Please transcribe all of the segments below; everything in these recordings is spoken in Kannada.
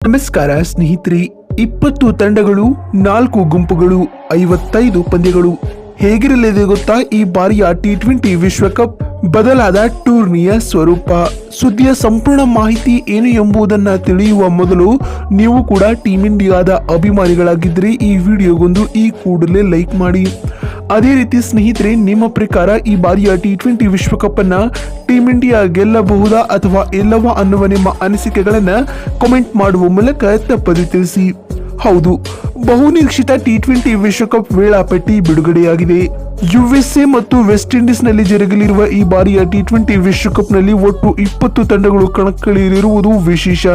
ನಮಸ್ಕಾರ ಸ್ನೇಹಿತರೆ. 20 ತಂಡಗಳು, 4 ಗುಂಪುಗಳು, 55 ಪಂದ್ಯಗಳು. ಹೇಗಿರಲಿದೆ ಗೊತ್ತಾ ಈ ಬಾರಿಯ T20 ವಿಶ್ವಕಪ್ ಬದಲಾದ ಟೂರ್ನಿಯ ಸ್ವರೂಪ? ಸುದ್ದಿಯ ಸಂಪೂರ್ಣ ಮಾಹಿತಿ ಏನು ಎಂಬುದನ್ನು ತಿಳಿಯುವ ಮೊದಲು ನೀವು ಕೂಡ ಟೀಮ್ ಇಂಡಿಯಾದ ಅಭಿಮಾನಿಗಳಾಗಿದ್ದರೆ ಈ ವಿಡಿಯೋಗೊಂದು ಈ ಕೂಡಲೇ ಲೈಕ್ ಮಾಡಿ. ಅದೇ ರೀತಿ ಸ್ನೇಹಿತರೆ, ನಿಮ್ಮ ಪ್ರಕಾರ ಈ ಬಾರಿಯ T20 ವಿಶ್ವಕಪ್ ಅನ್ನ ಟೀಮ್ ಇಂಡಿಯಾ ಗೆಲ್ಲಬಹುದಾ ಅಥವಾ ಇಲ್ಲವಾ ಅನ್ನುವ ನಿಮ್ಮ ಅನಿಸಿಕೆಗಳನ್ನ ಕಾಮೆಂಟ್ ಮಾಡುವ ಮೂಲಕ ತಪ್ಪದೆ ತಿಳಿಸಿ. ಹೌದು, ಬಹುನಿರೀಕ್ಷಿತ T20 ವಿಶ್ವಕಪ್ ವೇಳಾಪಟ್ಟಿ ಬಿಡುಗಡೆಯಾಗಿದೆ. USA ಮತ್ತು ವೆಸ್ಟ್ ಇಂಡೀಸ್ ನಲ್ಲಿ ಜರುಗಲಿರುವ ಈ ಬಾರಿಯ T20 ವಿಶ್ವಕಪ್ ನಲ್ಲಿ ಒಟ್ಟು 20 ತಂಡಗಳು ಕಣಕ್ಕಿಳಿಯಲಿರುವುದು ವಿಶೇಷ.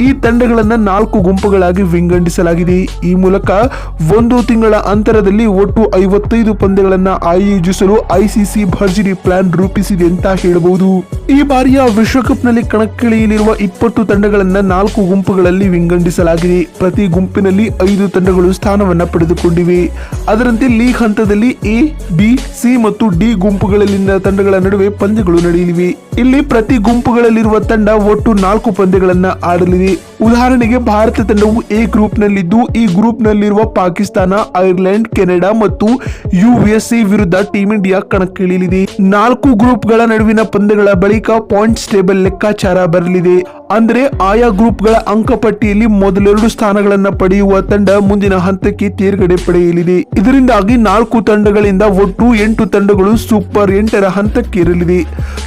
ಈ ತಂಡಗಳನ್ನ 4 ಗುಂಪುಗಳಾಗಿ ವಿಂಗಡಿಸಲಾಗಿದೆ. ಈ ಮೂಲಕ 1 ತಿಂಗಳ ಅಂತರದಲ್ಲಿ ಒಟ್ಟು 55 ಪಂದ್ಯಗಳನ್ನ ಆಯೋಜಿಸಲು ICC ಭರ್ಜರಿ ಪ್ಲಾನ್ ರೂಪಿಸಿದೆ ಅಂತ ಹೇಳಬಹುದು. ಈ ಬಾರಿಯ ವಿಶ್ವಕಪ್ ನಲ್ಲಿ ಕಣಕ್ಕಿಳಿಯಲಿರುವ 20 ತಂಡಗಳನ್ನ 4 ಗುಂಪುಗಳಲ್ಲಿ ವಿಂಗಡಿಸಲಾಗಿದೆ. ಪ್ರತಿ ಗುಂಪಿನಲ್ಲಿ 5 ತಂಡಗಳು ಸ್ಥಾನವನ್ನ ಪಡೆದುಕೊಂಡಿವೆ. ಅದರಂತೆ ಲೀಗ್ ಹಂತದಲ್ಲಿ A, B, C ಮತ್ತು D ಗುಂಪುಗಳಲ್ಲಿನ ತಂಡಗಳ ನಡುವೆ ಪಂದ್ಯಗಳು ನಡೆಯಲಿವೆ. ಇಲ್ಲಿ ಪ್ರತಿ ಗುಂಪುಗಳಲ್ಲಿರುವ ತಂಡ ಒಟ್ಟು 4 ಪಂದ್ಯಗಳನ್ನ ಆಡಲಿದೆ. ಉದಾಹರಣೆಗೆ ಭಾರತ ತಂಡವು A ಗ್ರೂಪ್ ನಲ್ಲಿದ್ದು ಈ ಗ್ರೂಪ್ ನಲ್ಲಿರುವ ಪಾಕಿಸ್ತಾನ, ಐರ್ಲೆಂಡ್, ಕೆನಡಾ ಮತ್ತು USA ವಿರುದ್ಧ ಟೀಮ್ ಇಂಡಿಯಾ ಕಣಕ್ಕಿಳಿಯಲಿದೆ. 4 ಗ್ರೂಪ್ಗಳ ನಡುವಿನ ಪಂದ್ಯಗಳ ಬಳಿಕ ಪಾಯಿಂಟ್ಸ್ ಟೇಬಲ್ ಲೆಕ್ಕಾಚಾರ ಬರಲಿದೆ. ಅಂದ್ರೆ ಆಯಾ ಗ್ರೂಪ್ಗಳ ಅಂಕಪಟ್ಟಿಯಲ್ಲಿ ಮೊದಲೆರಡು ಸ್ಥಾನಗಳನ್ನ ಪಡೆಯುವ ತಂಡ ಮುಂದಿನ ಹಂತಕ್ಕೆ ತೇರ್ಗಡೆ ಪಡೆಯಲಿದೆ. ಇದರಿಂದಾಗಿ 4 ತಂಡಗಳಿಂದ ಒಟ್ಟು 8 ತಂಡಗಳು ಸೂಪರ್ 8ರ ಹಂತಕ್ಕೆ ಇರಲಿದೆ.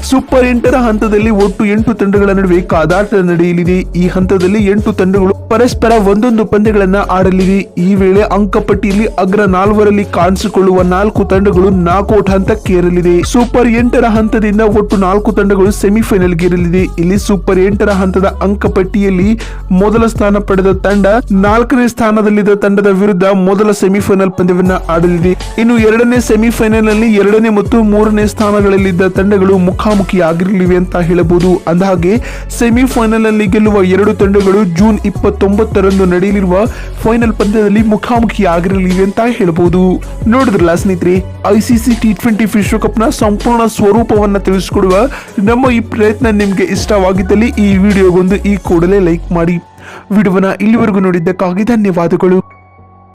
ಸೂಪರ್ 8ರ ಹಂತದಲ್ಲಿ ಒಟ್ಟು 8 ತಂಡಗಳ ನಡುವೆ ಕಾದಾಟ ನಡೆಯಲಿದೆ. ಈ ಹಂತದಲ್ಲಿ 8 ತಂಡಗಳು ಪರಸ್ಪರ ಒಂದೊಂದು ಪಂದ್ಯಗಳನ್ನ ಆಡಲಿವೆ. ಈ ವೇಳೆ ಅಂಕಪಟ್ಟಿಯಲ್ಲಿ ಅಗ್ರ 4ರಲ್ಲಿ ಕಾಣಿಸಿಕೊಳ್ಳುವ 4 ತಂಡಗಳು ನಾಕೌಟ್ ಹಂತಕ್ಕೆ ಇರಲಿದೆ. ಸೂಪರ್ 8ರ ಹಂತದಿಂದ ಒಟ್ಟು 4 ತಂಡಗಳು ಸೆಮಿಫೈನಲ್ಗೆ ಇರಲಿದೆ. ಇಲ್ಲಿ ಸೂಪರ್ 8ರ ಹಂತದ ಅಂಕಪಟ್ಟಿಯಲ್ಲಿ ಮೊದಲ ಸ್ಥಾನ ಪಡೆದ ತಂಡ 4ನೇ ಸ್ಥಾನದಲ್ಲಿದ್ದ ತಂಡದ ವಿರುದ್ಧ ಮೊದಲ ಸೆಮಿಫೈನಲ್ ಪಂದ್ಯವನ್ನ ಆಡಲಿದೆ. ಇನ್ನು 2ನೇ ಸೆಮಿಫೈನಲ್ ನಲ್ಲಿ 2ನೇ ಮತ್ತು 3ನೇ ಸ್ಥಾನಗಳಲ್ಲಿದ್ದ ತಂಡಗಳು ಮುಖಾಮುಖಿ ಆಗಿರಲಿವೆ ಅಂತ ಹೇಳಬಹುದು. ಅಂದಹಾಗೆ ಸೆಮಿಫೈನಲ್ ನಲ್ಲಿ ಗೆಲ್ಲುವ 2 ತಂಡಗಳು ಜೂನ್ 29ರಂದು ನಡೆಯಲಿರುವ ಫೈನಲ್ ಪಂದ್ಯದಲ್ಲಿ ಮುಖಾಮುಖಿ ಆಗಿರಲಿವೆ ಅಂತ ಹೇಳಬಹುದು. ನೋಡಿದ್ರಲ್ಲ ಸ್ನೇಹಿತರೆ, ICC T20 ವಿಶ್ವಕಪ್ ನ ಸಂಪೂರ್ಣ ಸ್ವರೂಪವನ್ನ ತಿಳಿಸಿಕೊಡುವ ನಮ್ಮ ಈ ಪ್ರಯತ್ನ ನಿಮ್ಗೆ ಇಷ್ಟವಾಗಿದ್ದಲ್ಲಿ ಈ ವಿಡಿಯೋಗೊಂದು ಈ ಕೂಡಲೇ ಲೈಕ್ ಮಾಡಿ. ವಿಡಿಯೋವನ್ನ ಇಲ್ಲಿವರೆಗೂ ನೋಡಿದ್ದಕ್ಕಾಗಿ ಧನ್ಯವಾದಗಳು.